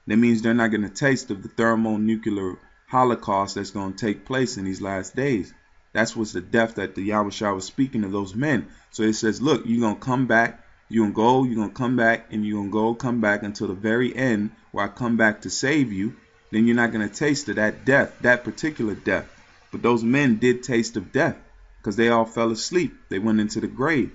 That means they're not going to taste of the thermonuclear holocaust that's going to take place in these last days. That's what's the death that the Yahweh was speaking of those men. So it says, look, you're going to come back, you're going to go, you're going to come back, and you're going to go, come back until the very end where I come back to save you. Then you're not going to taste of that death, that particular death. But those men did taste of death because they all fell asleep. They went into the grave.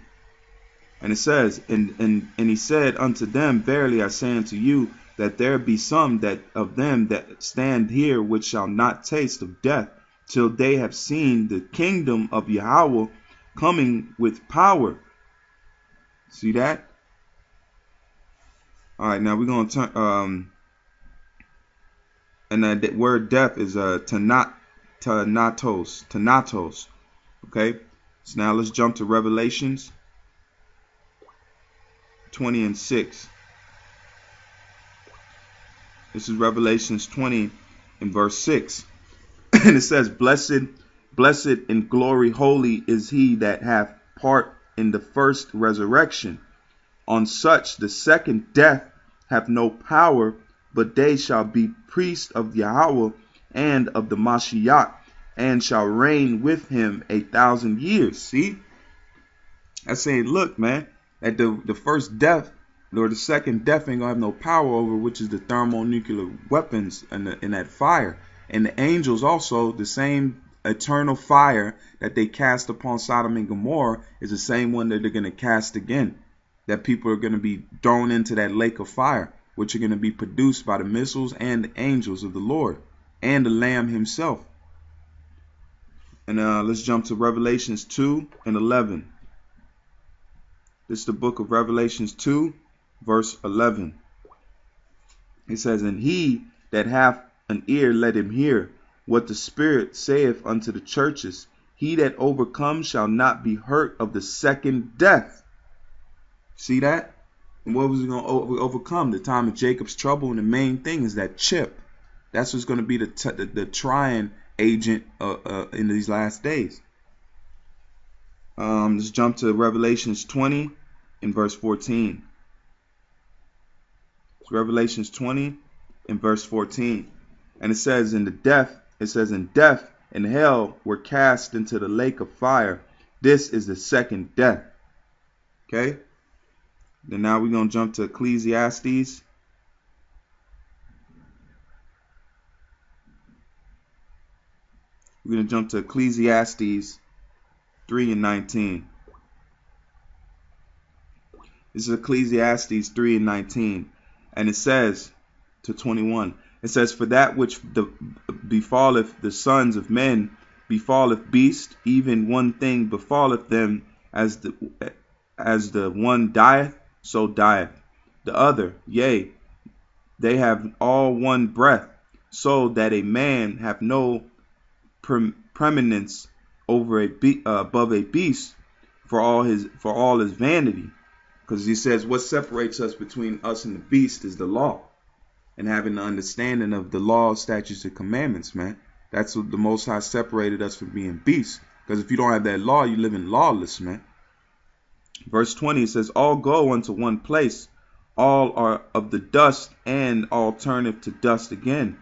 And it says, and he said unto them, verily I say unto you, that there be some that of them that stand here which shall not taste of death till they have seen the kingdom of Yahweh coming with power. See that? All right, now we're going to turn, and that word death is tanatos. Okay, so now let's jump to Revelations 20 and 6. This is Revelations 20 and verse 6. And it says, Blessed in glory, holy is he that hath part in the first resurrection. On such the second death hath no power, but they shall be priests of Yahweh and of the Mashiach, and shall reign with him 1,000 years. See? That's saying, look, man, that the first death or the second death ain't gonna have no power over, which is the thermonuclear weapons in that fire. And the angels also, the same eternal fire that they cast upon Sodom and Gomorrah is the same one that they're going to cast again. That people are going to be thrown into that lake of fire, which are going to be produced by the missiles and the angels of the Lord and the Lamb himself. And let's jump to Revelations 2 and 11. This is the book of Revelations 2, verse 11. It says, And he that hath an ear, let him hear what the Spirit saith unto the churches. He that overcomes shall not be hurt of the second death. See that? And what was he going to overcome? The time of Jacob's trouble. And the main thing is that chip. That's what's going to be the trying agent in these last days. Let's jump to Revelations 20 and verse 14. It's Revelations 20 and verse 14. And it says, in death and hell were cast into the lake of fire. This is the second death. Okay. Then now we're going to jump to Ecclesiastes. We're going to jump to Ecclesiastes 3 and 19. This is Ecclesiastes 3 and 19. And it says to 21. It says, For that which befalleth the sons of men befalleth beasts, even one thing befalleth them, as the one dieth, so dieth the other. Yea, they have all one breath, so that a man have no preeminence over above a beast for all his vanity. Because he says, what separates us between us and the beast is the law. And having the understanding of the law, statutes, and commandments, man. That's what the Most High separated us from being beasts. Because if you don't have that law, you live in lawless, man. Verse 20 says, All go unto one place. All are of the dust, and all turneth to dust again.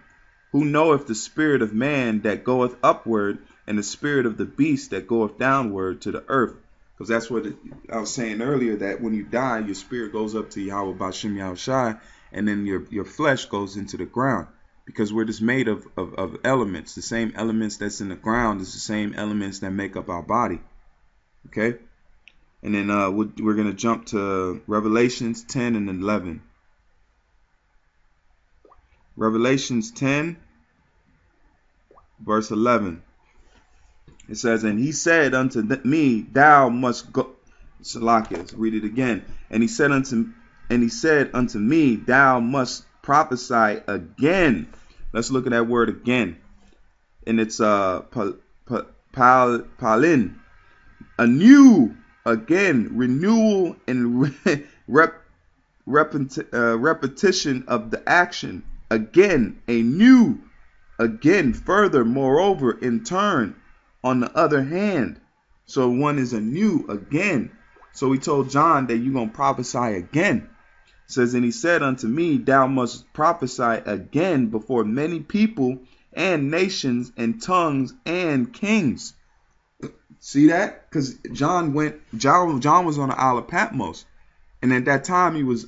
Who knoweth the spirit of man that goeth upward, and the spirit of the beast that goeth downward to the earth? Because that's what I was saying earlier, that when you die, your spirit goes up to Yahweh Bashem Yahushai, and then your flesh goes into the ground. Because we're just made of elements. The same elements that's in the ground is the same elements that make up our body. Okay? And then we're going to jump to Revelations 10 and 11. Revelations 10, verse 11. It says, And he said unto me, Thou must go. Salakia, read it again. And he said unto me, Thou must prophesy again. Let's look at that word again. And it's palin. Anew, again, renewal and repetition of the action. Again, anew, again, further, moreover, in turn, on the other hand. So one is anew, again. So he told John that you're going to prophesy again. It says, and he said unto me, thou must prophesy again before many people and nations and tongues and kings. See that? Because John was on the Isle of Patmos, and at that time he was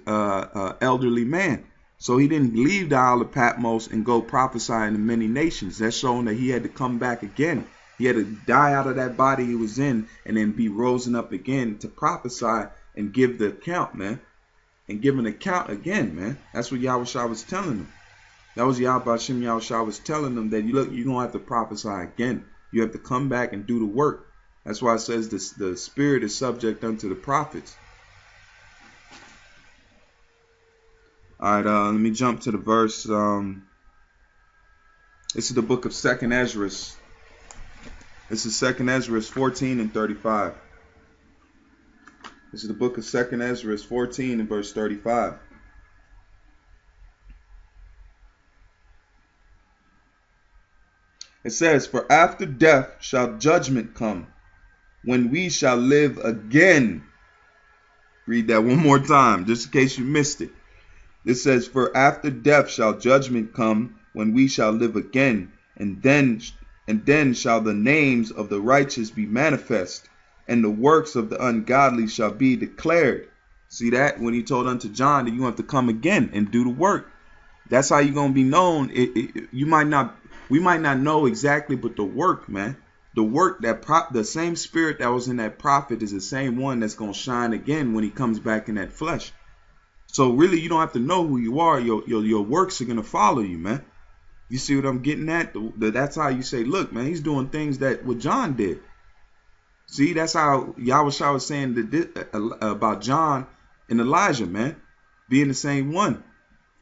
elderly man, so he didn't leave the Isle of Patmos and go prophesying to many nations. That's showing that he had to come back again. He had to die out of that body he was in, and then be risen up again to prophesy and give the account, man, and give an account again, man. That's what Yahushua was telling them. That was Yahushua was telling them that you're gonna have to prophesy again. You have to come back and do the work. That's why it says the spirit is subject unto the prophets. All right, let me jump to the verse. This is the book of 2nd Ezra. This is 2nd Ezra 14 and 35. This is the book of 2nd Ezra 14 and verse 35. It says, for after death shall judgment come, when we shall live again. Read that one more time, just in case you missed it. It says, for after death shall judgment come, when we shall live again, and then shall the names of the righteous be manifest, and the works of the ungodly shall be declared. See that? When he told unto John that you have to come again and do the work. That's how you're going to be known. We might not know exactly, but the work, man, the work the same spirit that was in that prophet is the same one that's going to shine again when he comes back in that flesh. So really, you don't have to know who you are. Your works are going to follow you, man. You see what I'm getting at? That's how you say, look, man, he's doing things that what John did. See, that's how Yahushua was saying about John and Elijah, man, being the same one.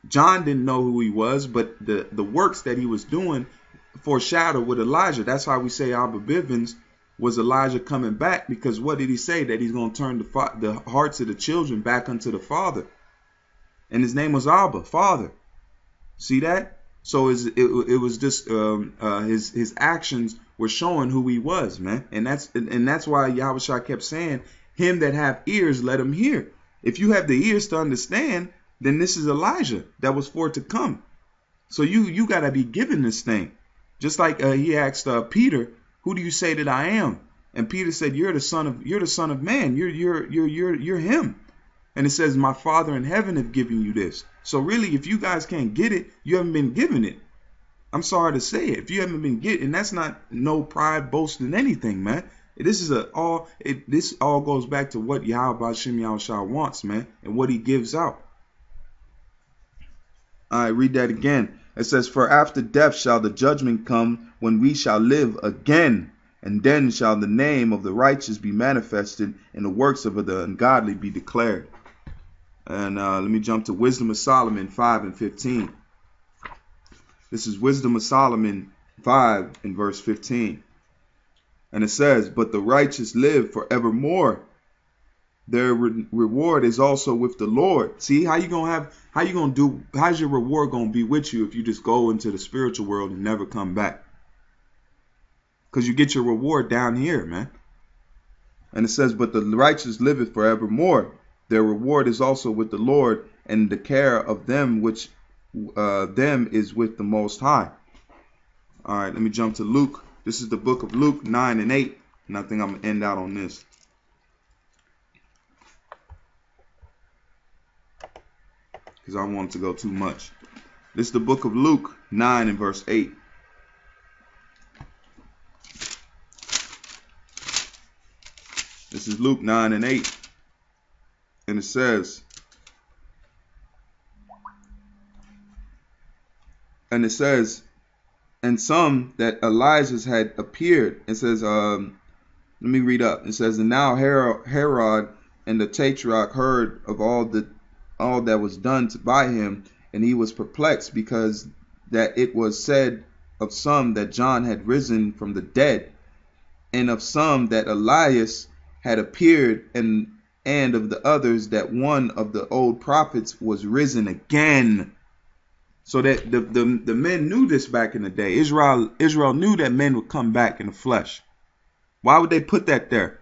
John didn't know who he was, but the works that he was doing foreshadowed with Elijah. That's why we say Abba Bivens was Elijah coming back, because what did he say? That he's going to turn the hearts of the children back unto the Father. And his name was Abba, Father. See that? So it was just his actions were showing who he was, man. And that's why Yahushua kept saying, him that have ears, let him hear. If you have the ears to understand, then this is Elijah that was for to come. So you got to be given this thing. Just like he asked Peter, who do you say that I am? And Peter said, you're the son of man. You're him. And it says, my Father in heaven have given you this. So really, if you guys can't get it, you haven't been given it. I'm sorry to say it. If you haven't been getting, that's not no pride, boasting, anything, man. This all goes back to what Yahweh Shem Yahushua wants, man, and what he gives out. All right, read that again. It says, for after death shall the judgment come, when we shall live again, and then shall the name of the righteous be manifested, and the works of the ungodly be declared. And let me jump to Wisdom of Solomon 5 and 15. This is Wisdom of Solomon 5 and verse 15. And it says, but the righteous live forevermore. Their reward is also with the Lord. See, how's your reward going to be with you if you just go into the spiritual world and never come back? Because you get your reward down here, man. And it says, but the righteous liveth forevermore. Their reward is also with the Lord, and the care of them which them is with the Most High. All right, let me jump to Luke. This is the book of Luke 9 and 8. And I think I'm going to end out on this. Because I don't want it to go too much. This is the book of Luke 9 and verse 8. This is Luke 9 and 8. And it says, and some that Elijah had appeared. It says, let me read up. It says, and now Herod and the Tetrarch heard of all that was done by him, and he was perplexed, because that it was said of some that John had risen from the dead, and of some that Elias had appeared, and of the others that one of the old prophets was risen again. So that the men knew this back in the day. Israel knew that men would come back in the flesh. Why would they put that there?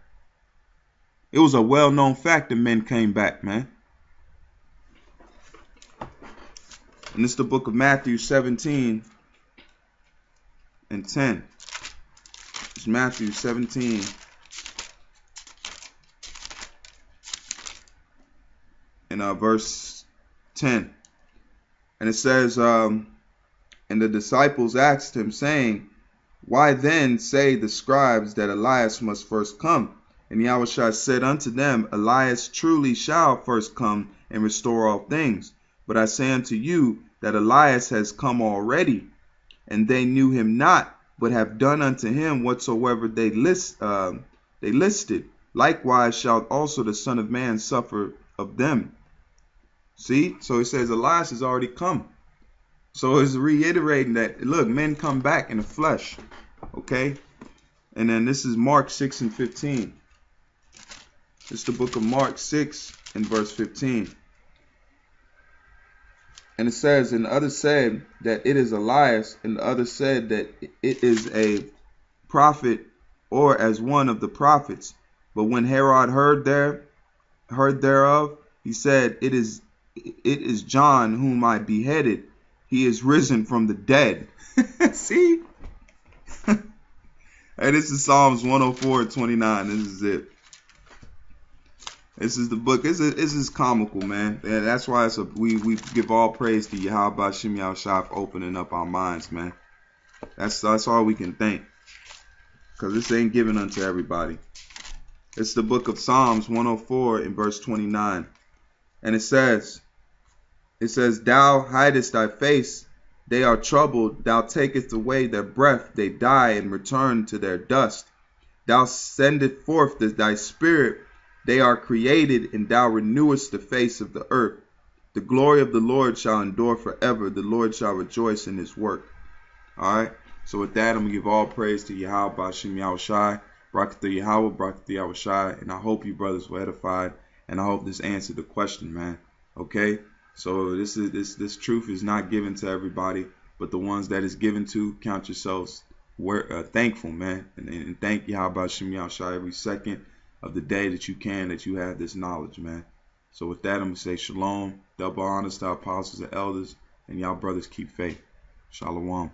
It was a well-known fact that men came back, man. And it's the book of Matthew 17 and 10. It's Matthew 17 and verse 10. And it says, and the disciples asked him, saying, why then say the scribes that Elias must first come? And Yahushua said unto them, Elias truly shall first come and restore all things. But I say unto you that Elias has come already, and they knew him not, but have done unto him whatsoever they listed. Likewise shall also the Son of Man suffer of them. See? So it says Elias has already come. So it's reiterating that, look, men come back in the flesh. Okay? And then this is Mark 6 and 15. It's the book of Mark 6 and verse 15. And it says, and the other said that it is Elias, and the other said that it is a prophet, or as one of the prophets. But when Herod heard thereof, he said, it is John whom I beheaded. He is risen from the dead. See? Hey, this is Psalms 104:29. This is it. This is the book. This is comical, man. And that's why we give all praise to Yahweh Bashim Yahushua for opening up our minds, man. That's all we can thank. Because this ain't given unto everybody. It's the book of Psalms 104 in verse 29. And it says, thou hidest thy face, they are troubled. Thou takest away their breath, they die and return to their dust. Thou sendest forth thy spirit, they are created, and thou renewest the face of the earth. The glory of the Lord shall endure forever. The Lord shall rejoice in his work. All right. So with that, I'm going to give all praise to Yahweh Bashim Yahushai. Barakatah Yahweh, Barakatah Yahushai. And I hope you brothers were edified. And I hope this answered the question, man. Okay. So this truth is not given to everybody, but the ones that is given to, count yourselves thankful, man. And thank Yahweh Bashim Yahushai every second of the day that you have this knowledge, man. So with that, I'm going to say shalom, double honors to our apostles and elders, and y'all brothers keep faith. Shalom.